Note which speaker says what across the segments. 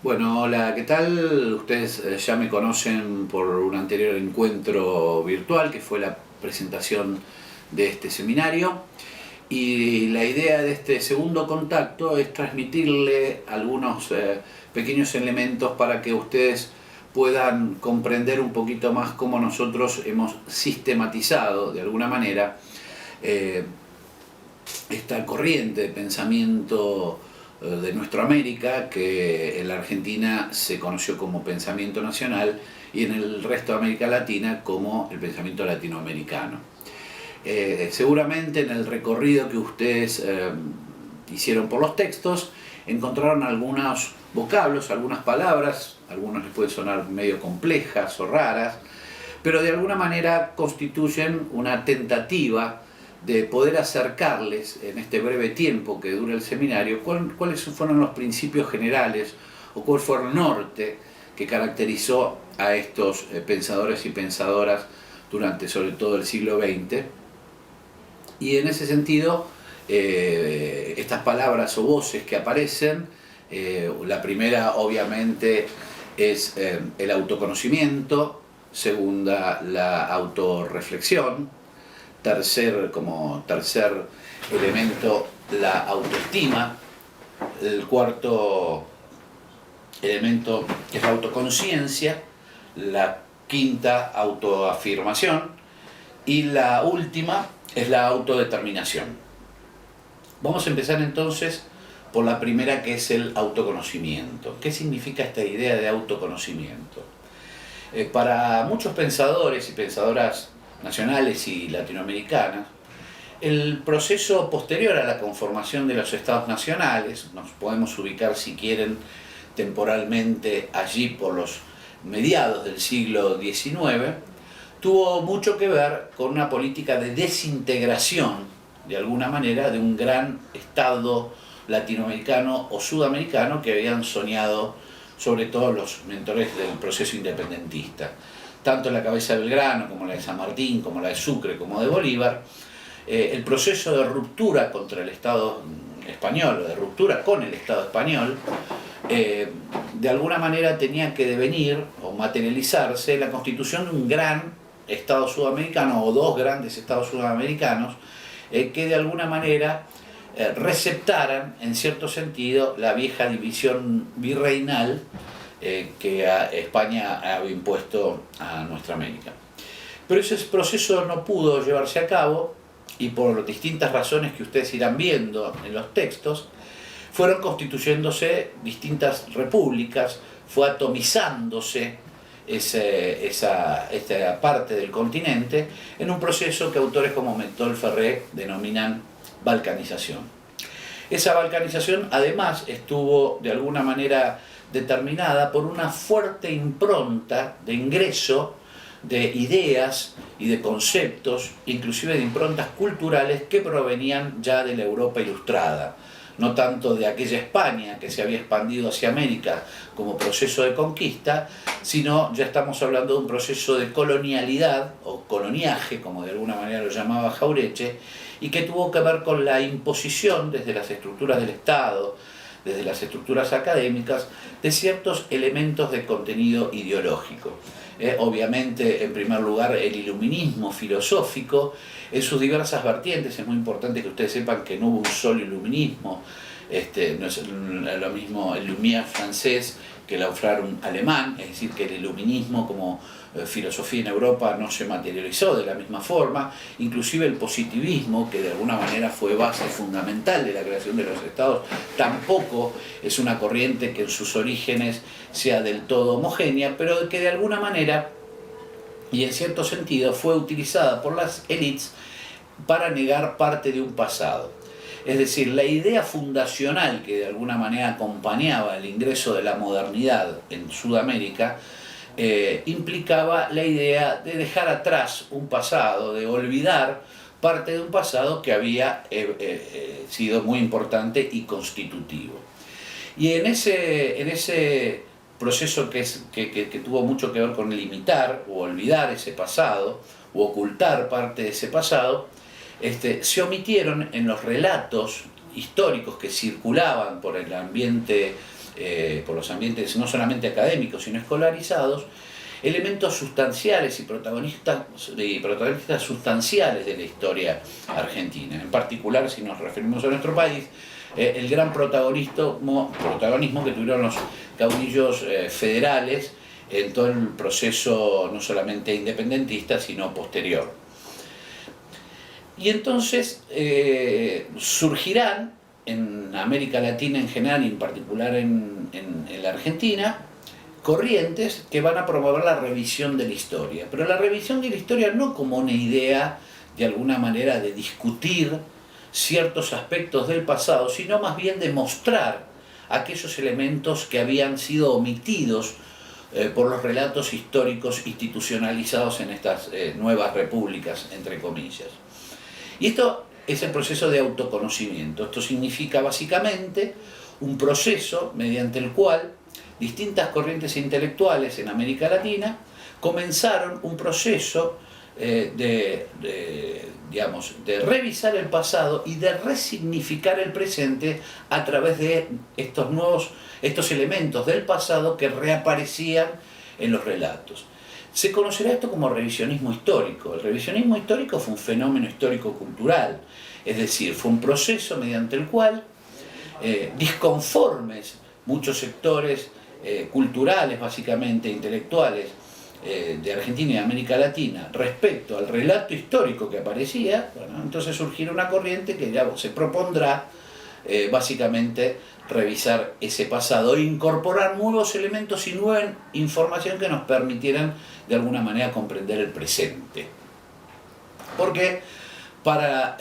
Speaker 1: Bueno, hola, ¿qué tal? Ustedes ya me conocen por un anterior encuentro virtual que fue la presentación de este seminario, y la idea de este segundo contacto es transmitirle algunos pequeños elementos para que ustedes puedan comprender un poquito más cómo nosotros hemos sistematizado de alguna manera eh, esta corriente de pensamiento de nuestra América, que en la Argentina se conoció como pensamiento nacional y en el resto de América Latina como el pensamiento latinoamericano. Seguramente en el recorrido que ustedes hicieron por los textos encontraron algunos vocablos, algunas palabras, algunos les pueden sonar medio complejas o raras, pero de alguna manera constituyen una tentativa de poder acercarles en este breve tiempo que dura el seminario cuáles fueron los principios generales o cuál fue el norte que caracterizó a estos pensadores y pensadoras durante sobre todo el siglo XX. Y en ese sentido, estas palabras o voces que aparecen, la primera obviamente es el autoconocimiento, segunda la autorreflexión, como tercer elemento la autoestima, el cuarto elemento es la autoconciencia, la quinta autoafirmación y la última es la autodeterminación. Vamos a empezar entonces por la primera, que es el autoconocimiento. ¿Qué significa esta idea de autoconocimiento? Para muchos pensadores y pensadoras nacionales y latinoamericanas, el proceso posterior a la conformación de los estados nacionales, nos podemos ubicar si quieren temporalmente allí por los mediados del siglo XIX, tuvo mucho que ver con una política de desintegración, de alguna manera, de un gran estado latinoamericano o sudamericano que habían soñado sobre todo los mentores del proceso independentista. Tanto en la cabeza de Belgrano, como la de San Martín, como la de Sucre, como de Bolívar, el proceso de ruptura contra el Estado español, o de ruptura con el Estado español, de alguna manera tenía que devenir o materializarse en la constitución de un gran Estado sudamericano, o dos grandes Estados sudamericanos, que de alguna manera receptaran, en cierto sentido, la vieja división virreinal que España había impuesto a nuestra América. Pero ese proceso no pudo llevarse a cabo, y por distintas razones que ustedes irán viendo en los textos, fueron constituyéndose distintas repúblicas, fue atomizándose esta parte del continente en un proceso que autores como Mentol Ferré denominan balcanización. Esa balcanización además estuvo de alguna manera determinada por una fuerte impronta de ingreso de ideas y de conceptos, inclusive de improntas culturales que provenían ya de la Europa ilustrada, no tanto de aquella España que se había expandido hacia América como proceso de conquista, sino ya estamos hablando de un proceso de colonialidad o coloniaje, como de alguna manera lo llamaba Jauretche, y que tuvo que ver con la imposición desde las estructuras del Estado, desde las estructuras académicas, de ciertos elementos de contenido ideológico. Obviamente, en primer lugar, el iluminismo filosófico en sus diversas vertientes. Es muy importante que ustedes sepan que no hubo un solo iluminismo. No es lo mismo el Lumière francés que el Aufklärung alemán, es decir, que el iluminismo como filosofía en Europa no se materializó de la misma forma. Inclusive el positivismo, que de alguna manera fue base fundamental de la creación de los estados, tampoco es una corriente que en sus orígenes sea del todo homogénea, pero que de alguna manera y en cierto sentido fue utilizada por las élites para negar parte de un pasado. Es decir, la idea fundacional que de alguna manera acompañaba el ingreso de la modernidad en Sudamérica implicaba la idea de dejar atrás un pasado, de olvidar parte de un pasado que había sido muy importante y constitutivo. Y en ese proceso que tuvo mucho que ver con limitar o olvidar ese pasado, o ocultar parte de ese pasado, se omitieron en los relatos históricos que circulaban por el ambiente por los ambientes no solamente académicos, sino escolarizados, elementos sustanciales y protagonistas sustanciales de la historia argentina. En particular, si nos referimos a nuestro país, el gran protagonismo que tuvieron los caudillos federales en todo el proceso no solamente independentista, sino posterior. Y entonces surgirán en América Latina en general y en particular en la Argentina, corrientes que van a promover la revisión de la historia. Pero la revisión de la historia no como una idea de alguna manera de discutir ciertos aspectos del pasado, sino más bien de mostrar aquellos elementos que habían sido omitidos por los relatos históricos institucionalizados en estas nuevas repúblicas, entre comillas. Y esto es el proceso de autoconocimiento. Esto significa básicamente un proceso mediante el cual distintas corrientes intelectuales en América Latina comenzaron un proceso de revisar el pasado y de resignificar el presente a través de estos elementos del pasado que reaparecían en los relatos. Se conocerá esto como revisionismo histórico. El revisionismo histórico fue un fenómeno histórico-cultural, es decir, fue un proceso mediante el cual disconformes muchos sectores culturales, básicamente intelectuales, de Argentina y de América Latina respecto al relato histórico que aparecía, bueno, entonces surgirá una corriente que ya se propondrá básicamente revisar ese pasado e incorporar nuevos elementos y nueva información que nos permitieran de alguna manera comprender el presente. Porque para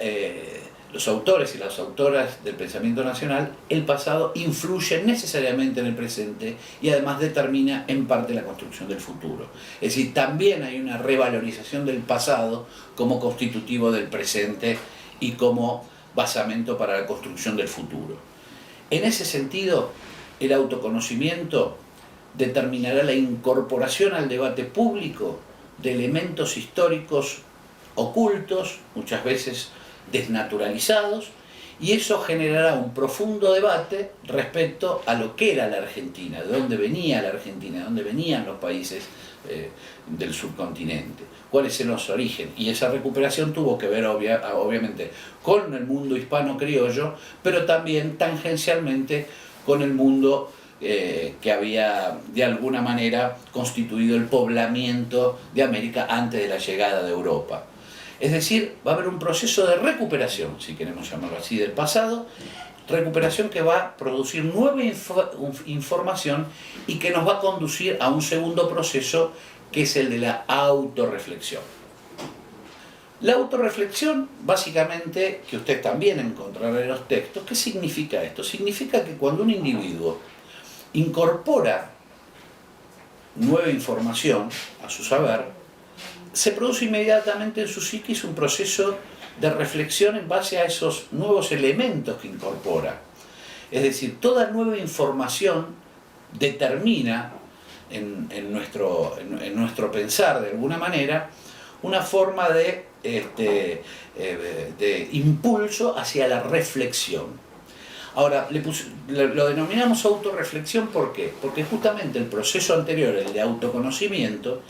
Speaker 1: los autores y las autoras del pensamiento nacional, el pasado influye necesariamente en el presente y además determina en parte la construcción del futuro. Es decir, también hay una revalorización del pasado como constitutivo del presente y como basamento para la construcción del futuro. En ese sentido, el autoconocimiento determinará la incorporación al debate público de elementos históricos ocultos, muchas veces desnaturalizados, y eso generará un profundo debate respecto a lo que era la Argentina, de dónde venía la Argentina, de dónde venían los países del subcontinente, cuáles eran los orígenes. Y esa recuperación tuvo que ver obviamente con el mundo hispano-criollo, pero también tangencialmente con el mundo que había de alguna manera constituido el poblamiento de América antes de la llegada de Europa. Es decir, va a haber un proceso de recuperación, si queremos llamarlo así, del pasado, recuperación que va a producir nueva información y que nos va a conducir a un segundo proceso, que es el de la autorreflexión. La autorreflexión, básicamente, que usted también encontrará en los textos, ¿qué significa esto? Significa que cuando un individuo incorpora nueva información a su saber, se produce inmediatamente en su psiquis un proceso de reflexión en base a esos nuevos elementos que incorpora. Es decir, toda nueva información determina en nuestro pensar, de alguna manera, una forma de impulso hacia la reflexión. Ahora, lo denominamos autorreflexión, ¿por qué? Porque justamente el proceso anterior, el de autoconocimiento,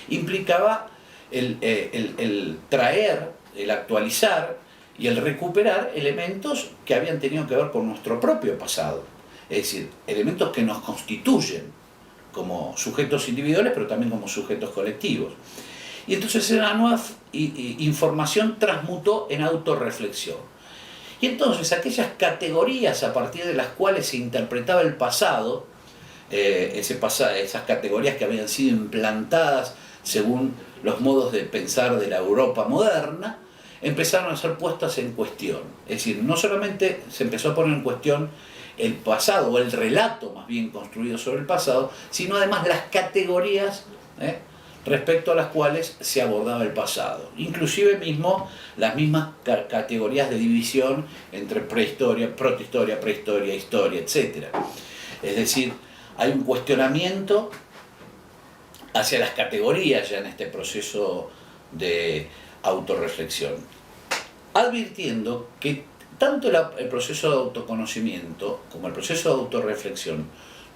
Speaker 1: implicaba el traer, el actualizar y el recuperar elementos que habían tenido que ver con nuestro propio pasado. Es decir, elementos que nos constituyen como sujetos individuales, pero también como sujetos colectivos. Y entonces la nueva información transmutó en autorreflexión. Y entonces aquellas categorías a partir de las cuales se interpretaba el pasado, esas categorías que habían sido implantadas según los modos de pensar de la Europa moderna, empezaron a ser puestas en cuestión. Es decir, no solamente se empezó a poner en cuestión el pasado, o el relato más bien construido sobre el pasado, sino además las categorías respecto a las cuales se abordaba el pasado. Inclusive las mismas categorías de división entre prehistoria, protohistoria, prehistoria, historia, etc. Es decir, hay un cuestionamiento hacia las categorías ya en este proceso de autorreflexión, advirtiendo que tanto el proceso de autoconocimiento como el proceso de autorreflexión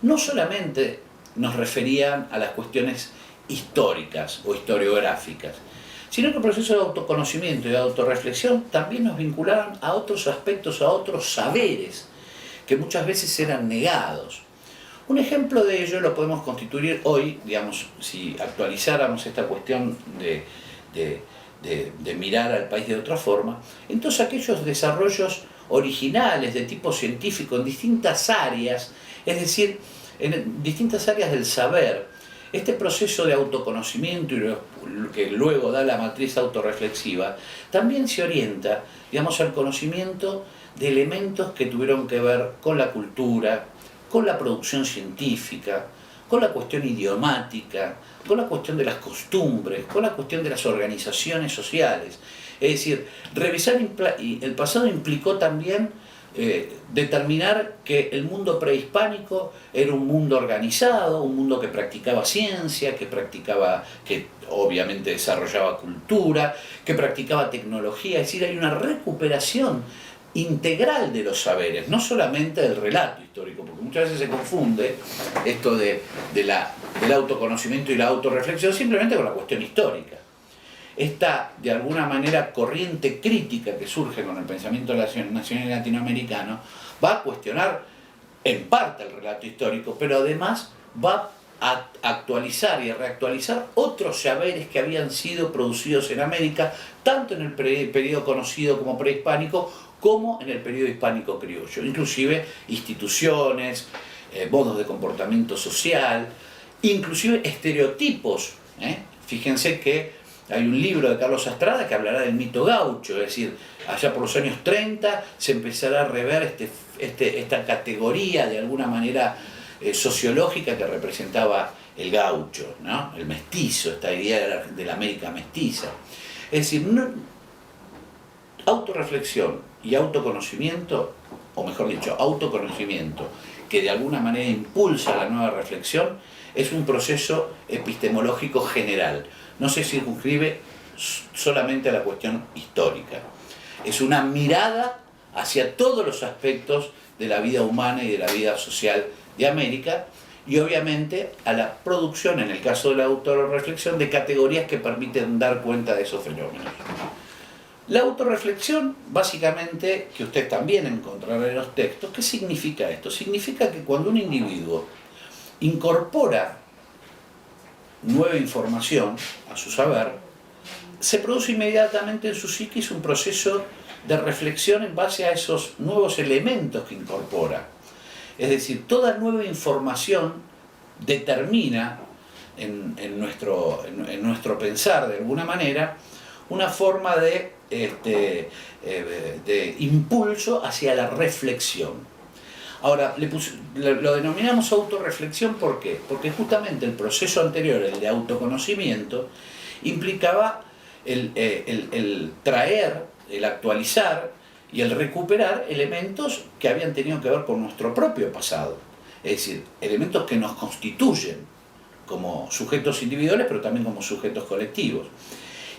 Speaker 1: no solamente nos referían a las cuestiones históricas o historiográficas, sino que el proceso de autoconocimiento y de autorreflexión también nos vinculaban a otros aspectos, a otros saberes que muchas veces eran negados. Un ejemplo de ello lo podemos constituir hoy, digamos, si actualizáramos esta cuestión de mirar al país de otra forma, en todos aquellos desarrollos originales de tipo científico en distintas áreas, es decir, en distintas áreas del saber. Este proceso de autoconocimiento y lo que luego da la matriz autorreflexiva también se orienta, digamos, al conocimiento de elementos que tuvieron que ver con la cultura, con la producción científica, con la cuestión idiomática, con la cuestión de las costumbres, con la cuestión de las organizaciones sociales. Es decir, revisar el pasado implicó también determinar que el mundo prehispánico era un mundo organizado, un mundo que practicaba ciencia, que obviamente desarrollaba cultura, que practicaba tecnología. Es decir, hay una recuperación integral de los saberes, no solamente del relato histórico, porque muchas veces se confunde esto del autoconocimiento y la autorreflexión simplemente con la cuestión histórica. Esta, de alguna manera, corriente crítica que surge con el pensamiento nacional latinoamericano va a cuestionar en parte el relato histórico, pero además va a actualizar y a reactualizar otros saberes que habían sido producidos en América, tanto en el periodo conocido como prehispánico, como en el periodo hispánico criollo, inclusive instituciones, modos de comportamiento social, inclusive estereotipos. Fíjense que hay un libro de Carlos Astrada que hablará del mito gaucho, es decir, allá por los años 30 se empezará a rever esta categoría de alguna manera sociológica que representaba el gaucho, ¿no? El mestizo, esta idea de la América mestiza. Es decir, autorreflexión y autoconocimiento, o mejor dicho, autoconocimiento, que de alguna manera impulsa la nueva reflexión, es un proceso epistemológico general. No se circunscribe solamente a la cuestión histórica. Es una mirada hacia todos los aspectos de la vida humana y de la vida social de América, y obviamente a la producción, en el caso de la autorreflexión, de categorías que permiten dar cuenta de esos fenómenos. La autorreflexión, básicamente, que usted también encontrará en los textos, ¿qué significa esto? Significa que cuando un individuo incorpora nueva información a su saber, se produce inmediatamente en su psiquis un proceso de reflexión en base a esos nuevos elementos que incorpora. Es decir, toda nueva información determina en nuestro pensar, de alguna manera, una forma de impulso hacia la reflexión. Ahora, lo denominamos autorreflexión, ¿por qué? Porque justamente el proceso anterior, el de autoconocimiento, implicaba el traer, el actualizar y el recuperar elementos que habían tenido que ver con nuestro propio pasado. Es decir, elementos que nos constituyen como sujetos individuales, pero también como sujetos colectivos.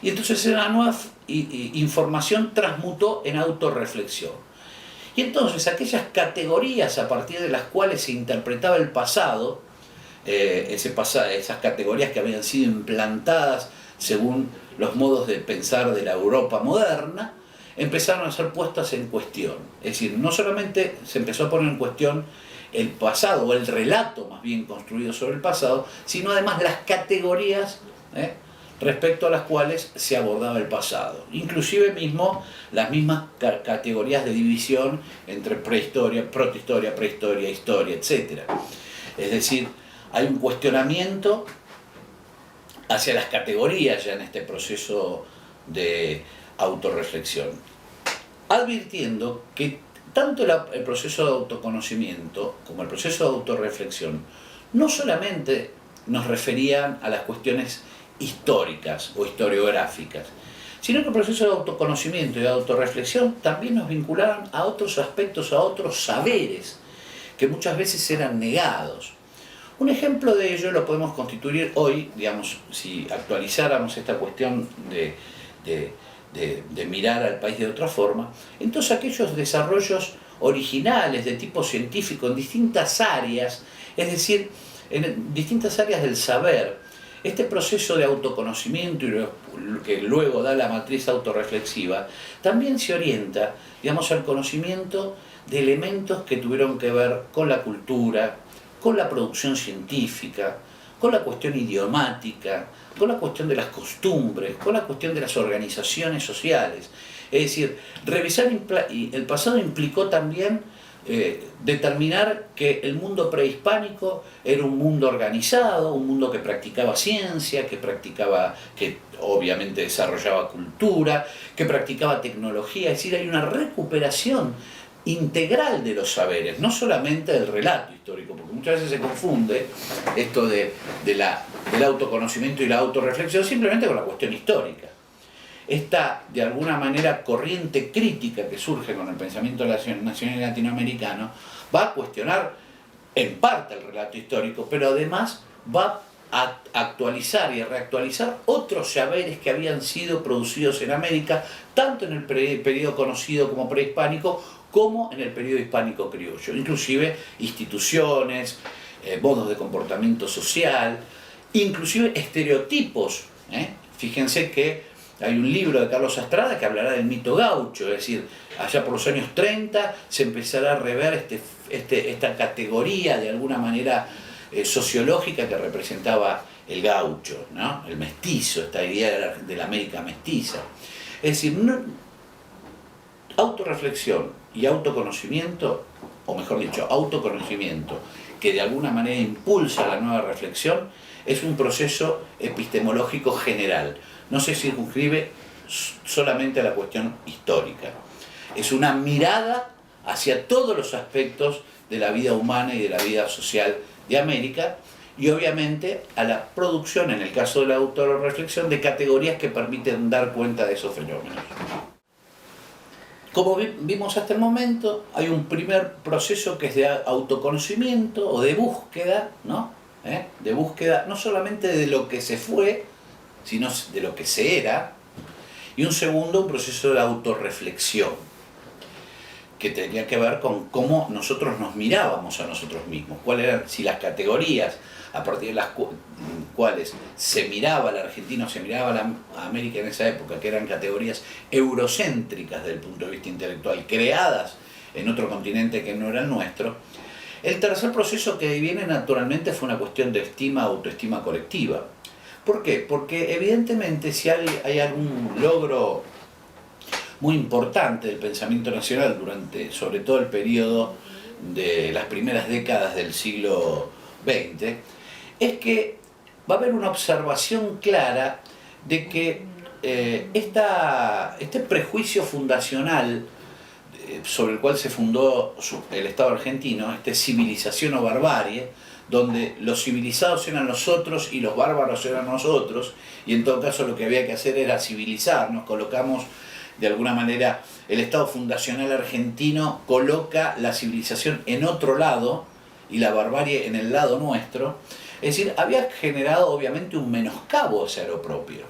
Speaker 1: Y entonces esa nueva información transmutó en autorreflexión. Y entonces aquellas categorías a partir de las cuales se interpretaba el pasado, esas categorías que habían sido implantadas según los modos de pensar de la Europa moderna, empezaron a ser puestas en cuestión. Es decir, no solamente se empezó a poner en cuestión el pasado, o el relato más bien construido sobre el pasado, sino además las categorías respecto a las cuales se abordaba el pasado. Inclusive mismo las mismas categorías de división entre prehistoria, protohistoria, prehistoria, historia, etc. Es decir, hay un cuestionamiento hacia las categorías ya en este proceso de autorreflexión, advirtiendo que tanto el proceso de autoconocimiento como el proceso de autorreflexión no solamente nos referían a las cuestiones históricas o historiográficas, sino que el proceso de autoconocimiento y de autorreflexión también nos vinculaban a otros aspectos, a otros saberes que muchas veces eran negados. Un ejemplo de ello lo podemos constituir hoy, digamos, si actualizáramos esta cuestión de mirar al país de otra forma, en todos aquellos desarrollos originales de tipo científico en distintas áreas, Es decir, en distintas áreas del saber, este proceso de autoconocimiento y que luego da la matriz autorreflexiva, también se orienta, digamos, al conocimiento de elementos que tuvieron que ver con la cultura, con la producción científica, con la cuestión idiomática, con la cuestión de las costumbres, con la cuestión de las organizaciones sociales. Es decir, revisar el pasado implicó también determinar que el mundo prehispánico era un mundo organizado, un mundo que practicaba ciencia, que obviamente desarrollaba cultura, que practicaba tecnología. Es decir, hay una recuperación integral de los saberes, no solamente del relato histórico, porque muchas veces se confunde esto del autoconocimiento y la autorreflexión simplemente con la cuestión histórica. Esta, de alguna manera, corriente crítica que surge con el pensamiento nacional latinoamericano va a cuestionar en parte el relato histórico, pero además va a actualizar y a reactualizar otros saberes que habían sido producidos en América, tanto en el periodo conocido como prehispánico, como en el periodo hispánico criollo, inclusive instituciones, modos de comportamiento social, inclusive estereotipos. Fíjense que hay un libro de Carlos Astrada que hablará del mito gaucho, es decir, allá por los años 30 se empezará a rever esta categoría de alguna manera sociológica que representaba el gaucho, ¿no? El mestizo, esta idea de la América mestiza. Es decir, autorreflexión y autoconocimiento, o mejor dicho, autoconocimiento, que de alguna manera impulsa la nueva reflexión, es un proceso epistemológico general. No se circunscribe solamente a la cuestión histórica. Es una mirada hacia todos los aspectos de la vida humana y de la vida social de América, y obviamente a la producción, en el caso de la autorreflexión, de categorías que permiten dar cuenta de esos fenómenos. Como vimos hasta el momento, hay un primer proceso que es de autoconocimiento o de búsqueda, ¿no? De búsqueda no solamente de lo que se fue, sino de lo que se era, y un segundo, un proceso de autorreflexión, que tenía que ver con cómo nosotros nos mirábamos a nosotros mismos, cuáles eran, si las categorías a partir de las cuales se miraba al argentino, se miraba a América en esa época, que eran categorías eurocéntricas desde el punto de vista intelectual, creadas en otro continente que no era el nuestro. El tercer proceso que viene naturalmente fue una cuestión de autoestima colectiva. ¿Por qué? Porque evidentemente si hay algún logro muy importante del pensamiento nacional durante sobre todo el periodo de las primeras décadas del siglo XX, es que va a haber una observación clara de que este prejuicio fundacional sobre el cual se fundó el Estado argentino, civilización o barbarie, donde los civilizados eran los otros y los bárbaros eran nosotros, y en todo caso lo que había que hacer era civilizarnos. Colocamos de alguna manera, el Estado fundacional argentino coloca la civilización en otro lado y la barbarie en el lado nuestro. Es decir, había generado obviamente un menoscabo hacia lo propio.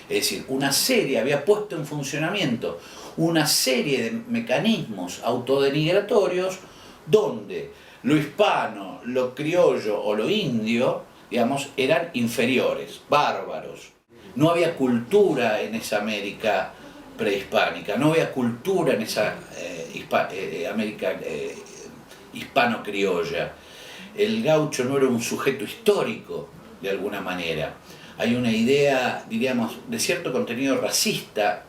Speaker 1: Es decir, había puesto en funcionamiento una serie de mecanismos autodenigratorios donde lo hispano, lo criollo o lo indio, digamos, eran inferiores, bárbaros. No había cultura en esa América prehispánica, no había cultura en esa América hispano-criolla. El gaucho no era un sujeto histórico, de alguna manera. Hay una idea, diríamos, de cierto contenido racista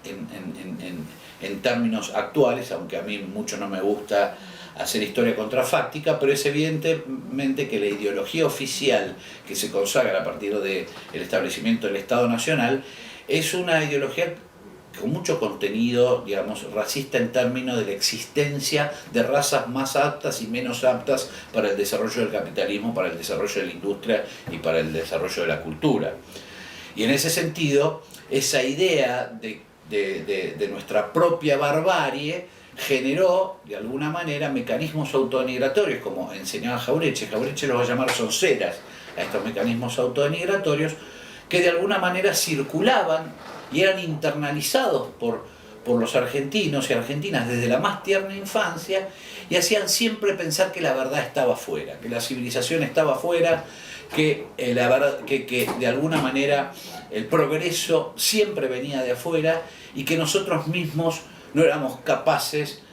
Speaker 1: en términos actuales, aunque a mí mucho no me gusta hacer historia contrafáctica, pero es evidentemente que la ideología oficial que se consagra a partir del establecimiento del Estado Nacional es una ideología con mucho contenido, digamos, racista en términos de la existencia de razas más aptas y menos aptas para el desarrollo del capitalismo, para el desarrollo de la industria y para el desarrollo de la cultura. Y en ese sentido, esa idea de nuestra propia barbarie generó, de alguna manera, mecanismos autodenigratorios, como enseñaba Jauretche. Jauretche los va a llamar sonceras a estos mecanismos autodenigratorios, que de alguna manera circulaban y eran internalizados por los argentinos y argentinas desde la más tierna infancia y hacían siempre pensar que la verdad estaba afuera, que la civilización estaba afuera, que la verdad, que de alguna manera el progreso siempre venía de afuera y que nosotros mismos no éramos capaces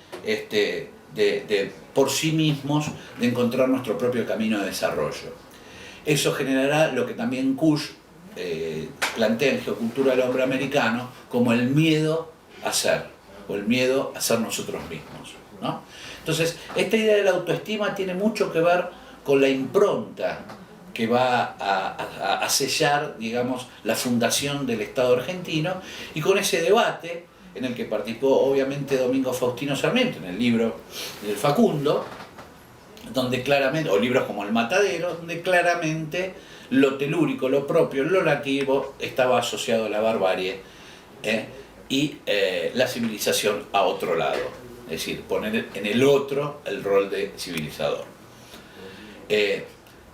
Speaker 1: por sí mismos de encontrar nuestro propio camino de desarrollo. Eso generará lo que también Kusch plantea en Geocultura del Hombre Americano como el miedo a ser, o el miedo a ser nosotros mismos, ¿no? Entonces, esta idea de la autoestima tiene mucho que ver con la impronta que va a sellar, digamos, la fundación del Estado argentino, y con ese debate en el que participó obviamente Domingo Faustino Sarmiento en el libro del Facundo, donde claramente, o libros como El Matadero, donde claramente lo telúrico, lo propio, lo nativo estaba asociado a la barbarie y la civilización a otro lado, es decir, poner en el otro el rol de civilizador.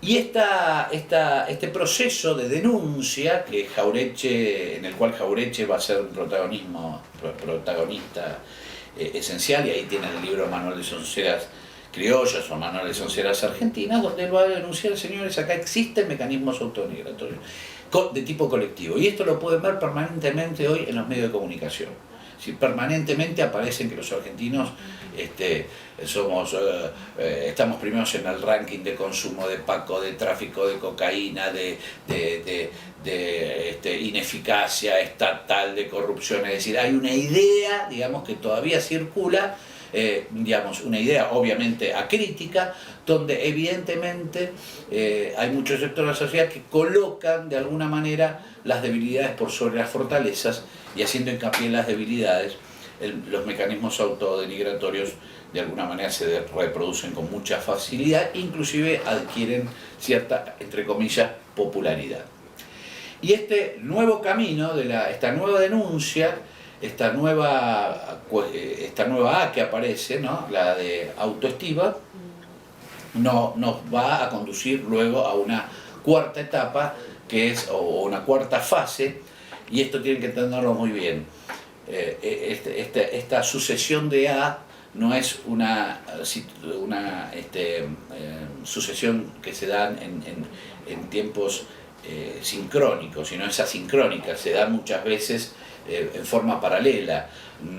Speaker 1: Y este proceso de denuncia que en el cual Jauretche va a ser un protagonista esencial, y ahí tiene el libro Manual de Sonceras Criollas o Manual de Sonceras Argentinas, donde él va a denunciar, señores, acá existen mecanismos autodenigratorios de tipo colectivo, y esto lo pueden ver permanentemente hoy en los medios de comunicación. Si permanentemente aparecen que los argentinos estamos primeros en el ranking de consumo de paco, de tráfico de cocaína, de ineficacia estatal, de corrupción. Es decir, hay una idea, digamos, que todavía circula, una idea obviamente acrítica, donde evidentemente hay muchos sectores de la sociedad que colocan de alguna manera las debilidades por sobre las fortalezas, y haciendo hincapié en las debilidades, los mecanismos autodenigratorios de alguna manera se reproducen con mucha facilidad, inclusive adquieren cierta, entre comillas, popularidad. Y este nuevo camino, esta nueva denuncia, esta nueva A que aparece, ¿no?, la de autoestima, nos va a conducir luego a una cuarta etapa, o una cuarta fase, y esto tienen que entenderlo muy bien. Esta sucesión de A no es una sucesión que se da en tiempos sincrónicos, sino es asincrónica, se da muchas veces en forma paralela.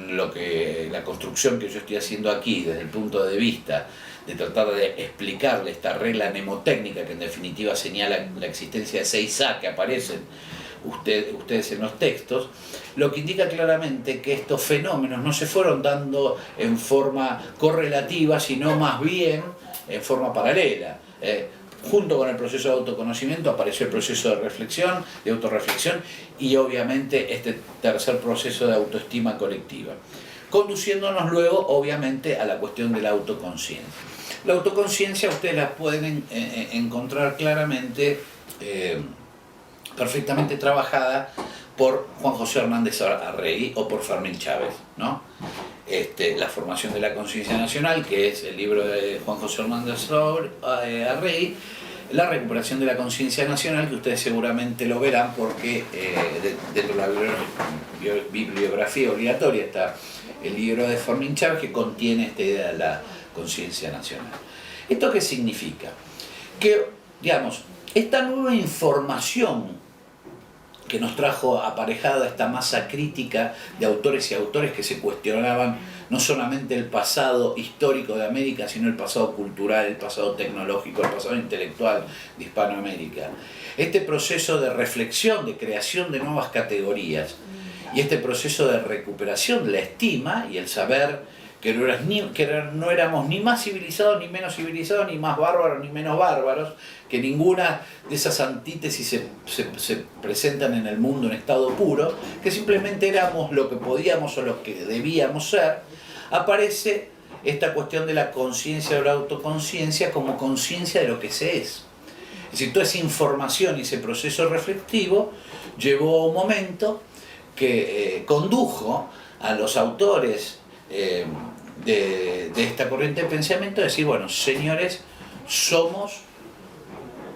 Speaker 1: La construcción que yo estoy haciendo aquí desde el punto de vista de tratar de explicarle esta regla mnemotécnica que en definitiva señala la existencia de 6A que aparecen ustedes en los textos, lo que indica claramente que estos fenómenos no se fueron dando en forma correlativa, sino más bien en forma paralela. Junto con el proceso de autoconocimiento apareció el proceso de reflexión, de autorreflexión, y obviamente este tercer proceso de autoestima colectiva, conduciéndonos luego obviamente a la cuestión de la autoconciencia. La autoconciencia ustedes la pueden encontrar claramente, perfectamente trabajada por Juan José Hernández Arregui o por Fermín Chávez, ¿no? La formación de la conciencia nacional, que es el libro de Juan José Hernández Arregui, la recuperación de la conciencia nacional, que ustedes seguramente lo verán porque dentro de la bibliografía obligatoria está el libro de Fermín Chávez, que contiene esta idea de la conciencia nacional. ¿Esto qué significa? Que, digamos, esta nueva información que nos trajo aparejada esta masa crítica de autores y autores que se cuestionaban no solamente el pasado histórico de América, sino el pasado cultural, el pasado tecnológico, el pasado intelectual de Hispanoamérica. Este proceso de reflexión, de creación de nuevas categorías, y este proceso de recuperación de la estima y el saber que no éramos ni más civilizados ni menos civilizados, ni más bárbaros ni menos bárbaros, que ninguna de esas antítesis se presentan en el mundo en estado puro, que simplemente éramos lo que podíamos o lo que debíamos ser. Aparece esta cuestión de la conciencia o la autoconciencia como conciencia de lo que se es. Es decir, toda esa información y ese proceso reflexivo llevó a un momento que condujo a los autores de esta corriente de pensamiento a decir, bueno, señores, somos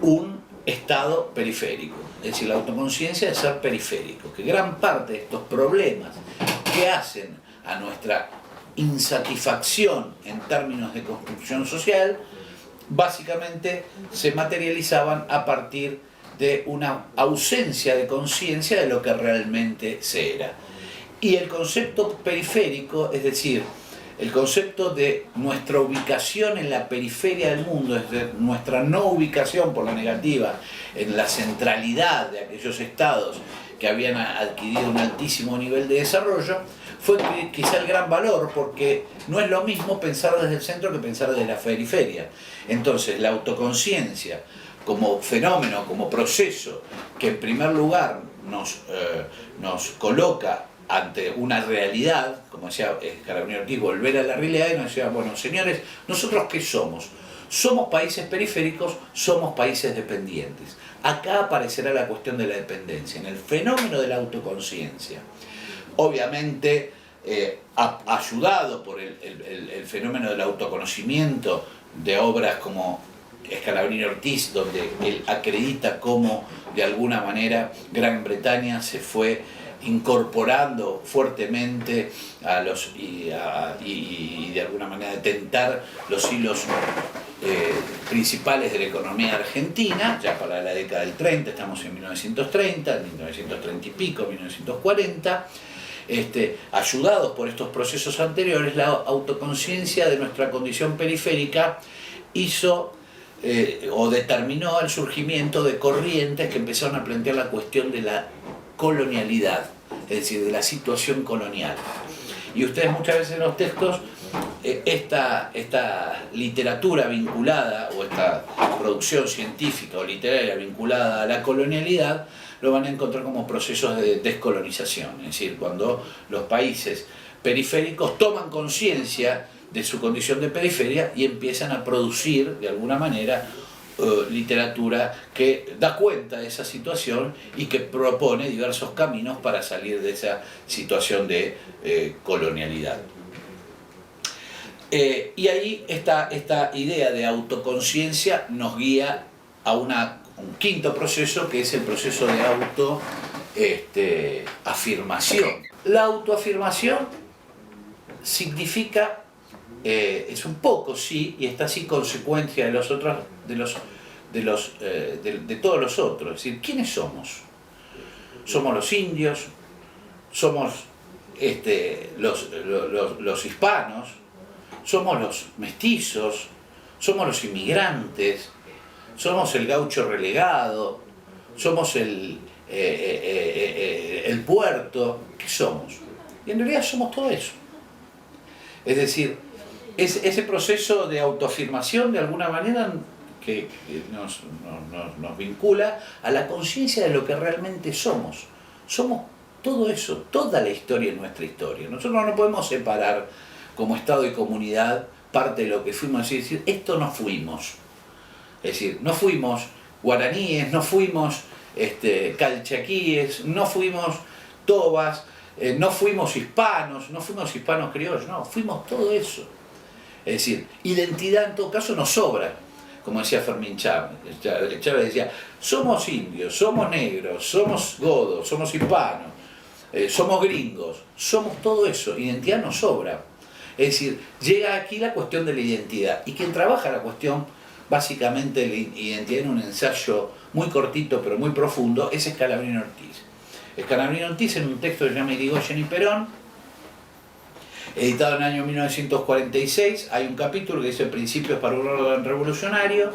Speaker 1: un estado periférico, es decir, la autoconciencia de ser periférico, que gran parte de estos problemas que hacen a nuestra insatisfacción en términos de construcción social, básicamente se materializaban a partir de una ausencia de conciencia de lo que realmente se era. Y el concepto periférico, es decir, el concepto de nuestra ubicación en la periferia del mundo, es decir, nuestra no ubicación por la negativa en la centralidad de aquellos estados que habían adquirido un altísimo nivel de desarrollo, fue quizá el gran valor, porque no es lo mismo pensar desde el centro que pensar desde la periferia. Entonces, la autoconciencia como fenómeno, como proceso, que en primer lugar nos coloca ante una realidad, como decía Carabinieri Ortiz, volver a la realidad, y nos decía, bueno, señores, ¿nosotros qué somos? Somos países periféricos, somos países dependientes. Acá aparecerá la cuestión de la dependencia, en el fenómeno de la autoconciencia. Obviamente, ayudado por el fenómeno del autoconocimiento de obras como Scalabrini Ortiz, donde él acredita cómo de alguna manera Gran Bretaña se fue incorporando fuertemente y de alguna manera detentar los hilos principales de la economía argentina, ya para la década del 30, estamos en 1930, en 1930 y pico, 1940, ayudados por estos procesos anteriores, la autoconciencia de nuestra condición periférica hizo o determinó el surgimiento de corrientes que empezaron a plantear la cuestión de la colonialidad, es decir, de la situación colonial. Y ustedes muchas veces en los textos, esta literatura vinculada, o esta producción científica o literaria vinculada a la colonialidad, lo van a encontrar como procesos de descolonización, es decir, cuando los países periféricos toman conciencia de su condición de periferia y empiezan a producir, de alguna manera, literatura que da cuenta de esa situación y que propone diversos caminos para salir de esa situación de colonialidad. Y ahí esta idea de autoconciencia nos guía a un quinto proceso, que es el proceso de autoafirmación. La autoafirmación significa, es un poco, sí, y está así consecuencia de los otros, de todos los otros. Es decir, ¿quiénes somos? Somos los indios, somos los hispanos, somos los mestizos, somos los inmigrantes, somos el gaucho relegado, somos el puerto. ¿Qué somos? Y en realidad somos todo eso. Es decir, ese proceso de autoafirmación, de alguna manera, que nos vincula a la conciencia de lo que realmente somos. Somos todo eso, toda la historia es nuestra historia. Nosotros no podemos separar como Estado y comunidad parte de lo que fuimos y decir, esto no fuimos. Es decir, no fuimos guaraníes, no fuimos calchaquíes, no fuimos tobas, no fuimos hispanos criollos, no, fuimos todo eso. Es decir, identidad en todo caso nos sobra, como decía Fermín Chávez. Chávez decía, somos indios, somos negros, somos godos, somos hispanos, somos gringos, somos todo eso, identidad nos sobra. Es decir, llega aquí la cuestión de la identidad, y quien trabaja la cuestión básicamente de la identidad en un ensayo muy cortito pero muy profundo es Scalabrini Ortiz. Scalabrini Ortiz, en un texto que se llama Irigoyen y Perón, editado en el año 1946, hay un capítulo que dice Principios para un orden revolucionario,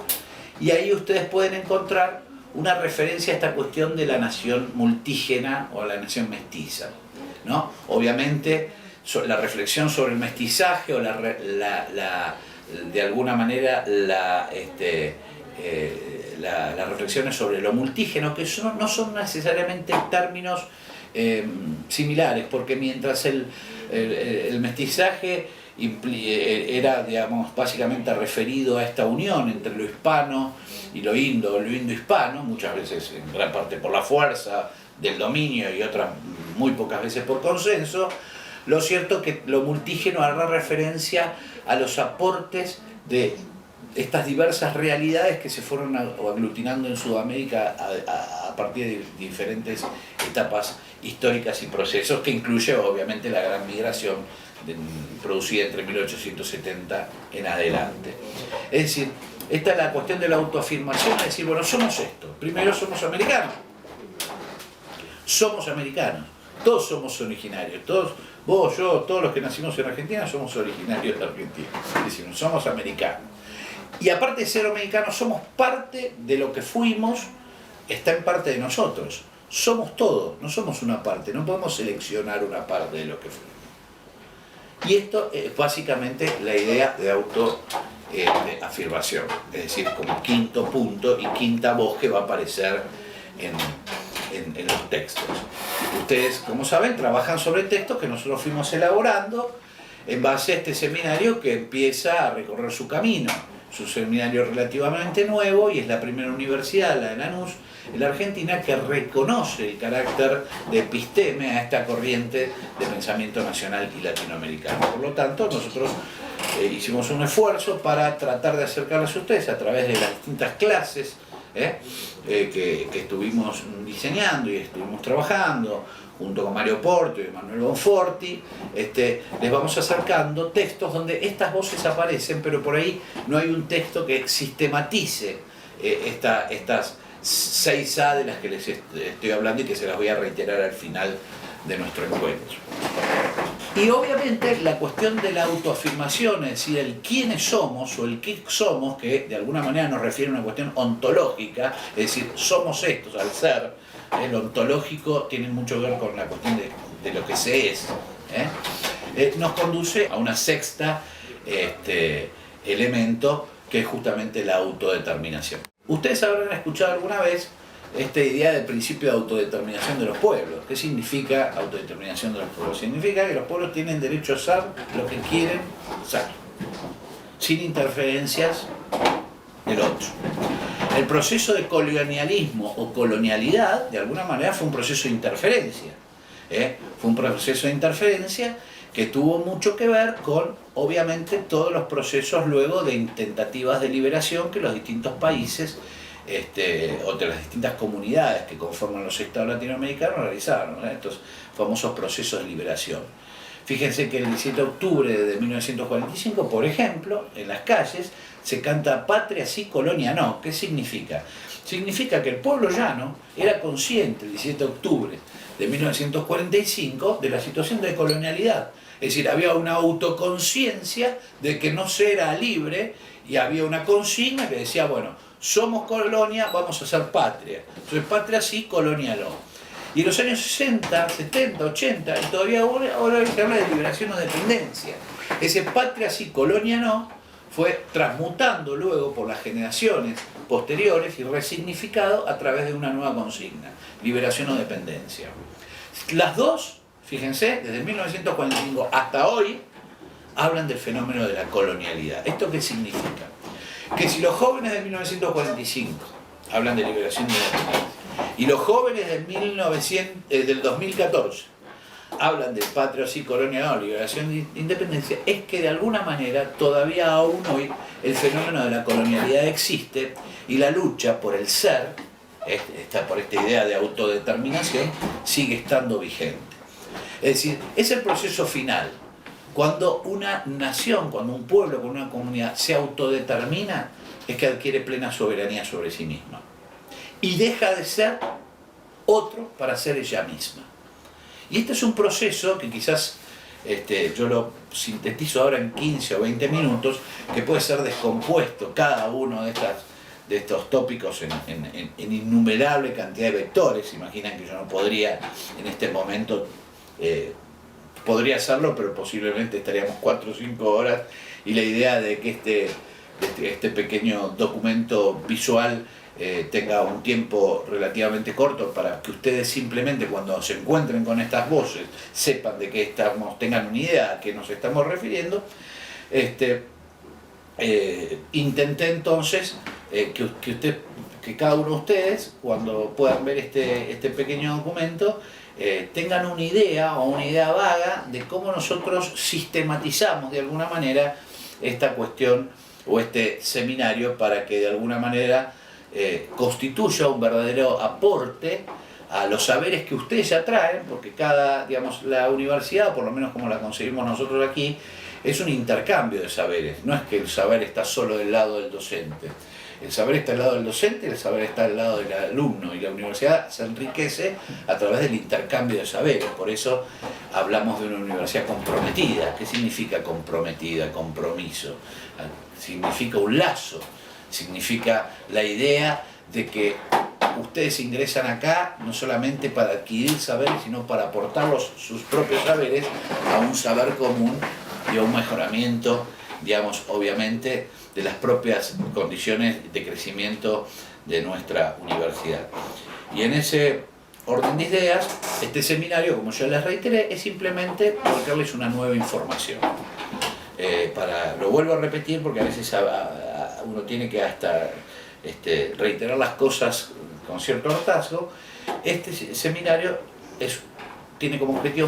Speaker 1: y ahí ustedes pueden encontrar una referencia a esta cuestión de la nación multígena o la nación mestiza, ¿no? Obviamente, la reflexión sobre el mestizaje o de alguna manera las reflexiones sobre lo multígeno, que no son necesariamente términos similares, porque mientras el mestizaje era, digamos, básicamente referido a esta unión entre lo hispano y lo indo-hispano, muchas veces en gran parte por la fuerza del dominio y otras muy pocas veces por consenso, lo cierto es que lo multígeno hará referencia a los aportes de estas diversas realidades que se fueron aglutinando en Sudamérica a partir de diferentes etapas históricas y procesos, que incluye obviamente la gran migración producida entre 1870 en adelante. Es decir, esta es la cuestión de la autoafirmación, es decir, bueno, somos esto. Primero somos americanos. Somos americanos. Todos somos originarios. Todos, vos, yo, todos los que nacimos en Argentina somos originarios de Argentina. Es decir, somos americanos. Y aparte de ser americanos, somos parte de lo que fuimos, está en parte de nosotros. Somos todo, no somos una parte. No podemos seleccionar una parte de lo que fuimos. Y esto es básicamente la idea de autoafirmación, es decir, como quinto punto y quinta voz que va a aparecer en los textos. Ustedes, como saben, trabajan sobre textos que nosotros fuimos elaborando en base a este seminario que empieza a recorrer su camino. Es un seminario relativamente nuevo y es la primera universidad, la de Lanús, en la Argentina, que reconoce el carácter de episteme a esta corriente de pensamiento nacional y latinoamericano. Por lo tanto, nosotros hicimos un esfuerzo para tratar de acercarles a ustedes a través de las distintas clases que estuvimos diseñando y estuvimos trabajando junto con Mario Porto y Manuel Bonforti. Les vamos acercando textos donde estas voces aparecen, pero por ahí no hay un texto que sistematice estas 6A de las que les estoy hablando y que se las voy a reiterar al final de nuestro encuentro. Y obviamente la cuestión de la autoafirmación, es decir, el quiénes somos o el qué somos, que de alguna manera nos refiere a una cuestión ontológica, es decir, somos estos al ser, lo ontológico tiene mucho que ver con la cuestión de lo que se es, nos conduce a una sexta elemento, que es justamente la autodeterminación. Ustedes habrán escuchado alguna vez esta idea del principio de autodeterminación de los pueblos. ¿Qué significa autodeterminación de los pueblos? Significa que los pueblos tienen derecho a ser lo que quieren ser, sin interferencias del otro. El proceso de colonialismo o colonialidad, de alguna manera, fue un proceso de interferencia. Fue un proceso de interferencia que tuvo mucho que ver con, obviamente, todos los procesos luego de tentativas de liberación que los distintos países o de las distintas comunidades que conforman los estados latinoamericanos realizaron, estos famosos procesos de liberación. Fíjense que el 17 de octubre de 1945, por ejemplo, en las calles se canta "Patria sí, colonia no". ¿Qué significa? Significa que el pueblo llano era consciente el 17 de octubre de 1945 de la situación de colonialidad. Es decir, había una autoconciencia de que no se era libre y había una consigna que decía, bueno, somos colonia, vamos a ser patria. Entonces, patria sí, colonia no. Y en los años 60, 70, 80, y todavía ahora se habla de liberación o dependencia. Ese patria sí, colonia no, fue transmutando luego por las generaciones posteriores y resignificado a través de una nueva consigna, liberación o dependencia. Las dos, fíjense, desde 1945 hasta hoy, hablan del fenómeno de la colonialidad. ¿Esto qué significa? Que si los jóvenes de 1945 hablan de liberación y de dependencia, y los jóvenes del 2014 hablan de patria sí, colonia no, liberación e independencia, es que de alguna manera todavía aún hoy el fenómeno de la colonialidad existe y la lucha por el ser, por esta idea de autodeterminación, sigue estando vigente. Es decir, es el proceso final. Cuando una nación, cuando un pueblo, cuando una comunidad se autodetermina, es que adquiere plena soberanía sobre sí misma. Y deja de ser otro para ser ella misma. Y este es un proceso que quizás yo lo sintetizo ahora en 15 o 20 minutos, que puede ser descompuesto cada uno de estos tópicos en innumerable cantidad de vectores. Imaginan que yo no podría en este momento, podría hacerlo, pero posiblemente estaríamos 4 o 5 horas, y la idea de que este pequeño documento visual tenga un tiempo relativamente corto para que ustedes simplemente cuando se encuentren con estas voces sepan de qué estamos, tengan una idea a qué nos estamos refiriendo. Intenté entonces que cada uno de ustedes, cuando puedan ver este pequeño documento, tengan una idea o una idea vaga de cómo nosotros sistematizamos de alguna manera esta cuestión o este seminario para que de alguna manera constituya un verdadero aporte a los saberes que ustedes ya traen, porque digamos, la universidad, por lo menos como la concebimos nosotros aquí, es un intercambio de saberes, no es que el saber está solo del lado del docente. El saber está al lado del docente, el saber está al lado del alumno, y la universidad se enriquece a través del intercambio de saberes. Por eso hablamos de una universidad comprometida. ¿Qué significa comprometida? Compromiso. Significa un lazo, significa la idea de que ustedes ingresan acá no solamente para adquirir saberes, sino para aportar sus propios saberes a un saber común y a un mejoramiento, digamos, obviamente, de las propias condiciones de crecimiento de nuestra universidad. Y en ese orden de ideas, este seminario, como ya les reiteré, es simplemente volcarles una nueva información. Lo vuelvo a repetir porque a veces uno tiene que hasta reiterar las cosas con cierto hartazgo. Este seminario tiene como objetivo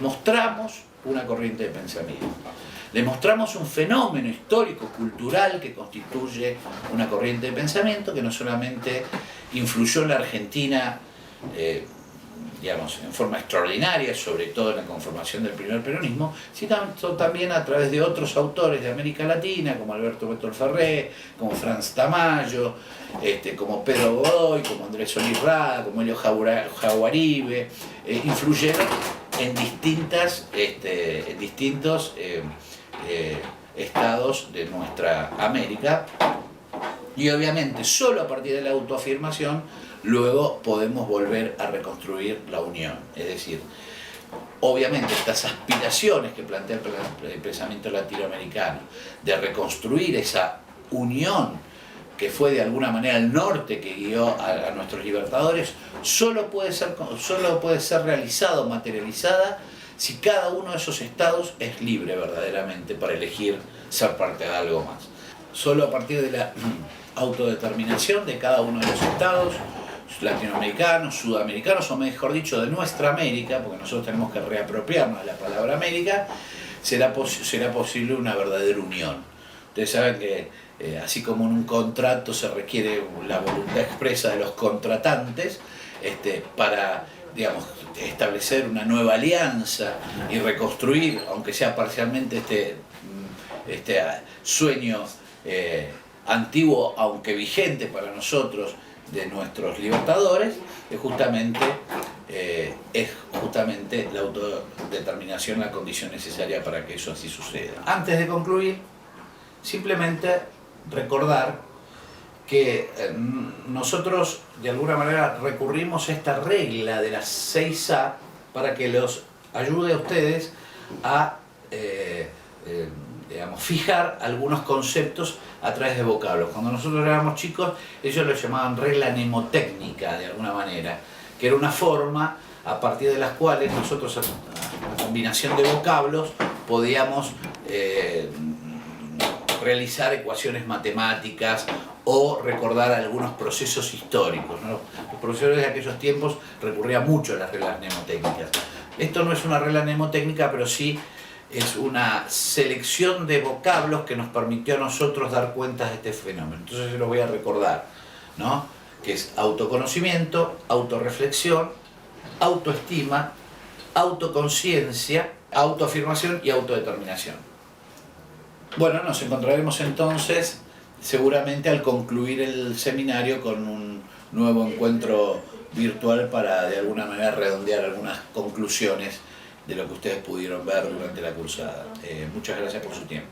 Speaker 1: mostramos una corriente de pensamiento. Demostramos un fenómeno histórico, cultural, que constituye una corriente de pensamiento que no solamente influyó en la Argentina, digamos, en forma extraordinaria, sobre todo en la conformación del primer peronismo, sino también a través de otros autores de América Latina, como Alberto Beto Ferré, como Franz Tamayo, como Pedro Godoy, como Andrés Solís Rada, como Elio Jaguaribe, influyeron en distintos estados de nuestra América, y obviamente solo a partir de la autoafirmación luego podemos volver a reconstruir la unión. Es decir, obviamente estas aspiraciones que plantea el pensamiento latinoamericano de reconstruir esa unión que fue de alguna manera el norte que guió a nuestros libertadores, solo puede ser realizado, materializada, si cada uno de esos estados es libre verdaderamente para elegir ser parte de algo más. Solo a partir de la autodeterminación de cada uno de los estados, latinoamericanos, sudamericanos, o mejor dicho, de nuestra América, porque nosotros tenemos que reapropiarnos de la palabra América, será posible una verdadera unión. Ustedes saben que así como en un contrato se requiere la voluntad expresa de los contratantes para, digamos, establecer una nueva alianza y reconstruir, aunque sea parcialmente, este sueño antiguo, aunque vigente para nosotros, de nuestros libertadores, es justamente la autodeterminación la condición necesaria para que eso así suceda. Antes de concluir, simplemente recordar que nosotros de alguna manera recurrimos a esta regla de las 6A para que los ayude a ustedes a digamos, fijar algunos conceptos a través de vocablos. Cuando nosotros éramos chicos, ellos lo llamaban regla mnemotécnica, de alguna manera, que era una forma a partir de las cuales nosotros, a combinación de vocablos, podíamos realizar ecuaciones matemáticas o recordar algunos procesos históricos, ¿no? Los profesores de aquellos tiempos recurrían mucho a las reglas mnemotécnicas. Esto no es una regla mnemotécnica, pero sí es una selección de vocablos que nos permitió a nosotros dar cuenta de este fenómeno. Entonces yo lo voy a recordar, ¿no? Que es autoconocimiento, autorreflexión, autoestima, autoconciencia, autoafirmación y autodeterminación. Bueno, nos encontraremos entonces seguramente al concluir el seminario con un nuevo encuentro virtual para de alguna manera redondear algunas conclusiones de lo que ustedes pudieron ver durante la cursada. Muchas gracias por su tiempo.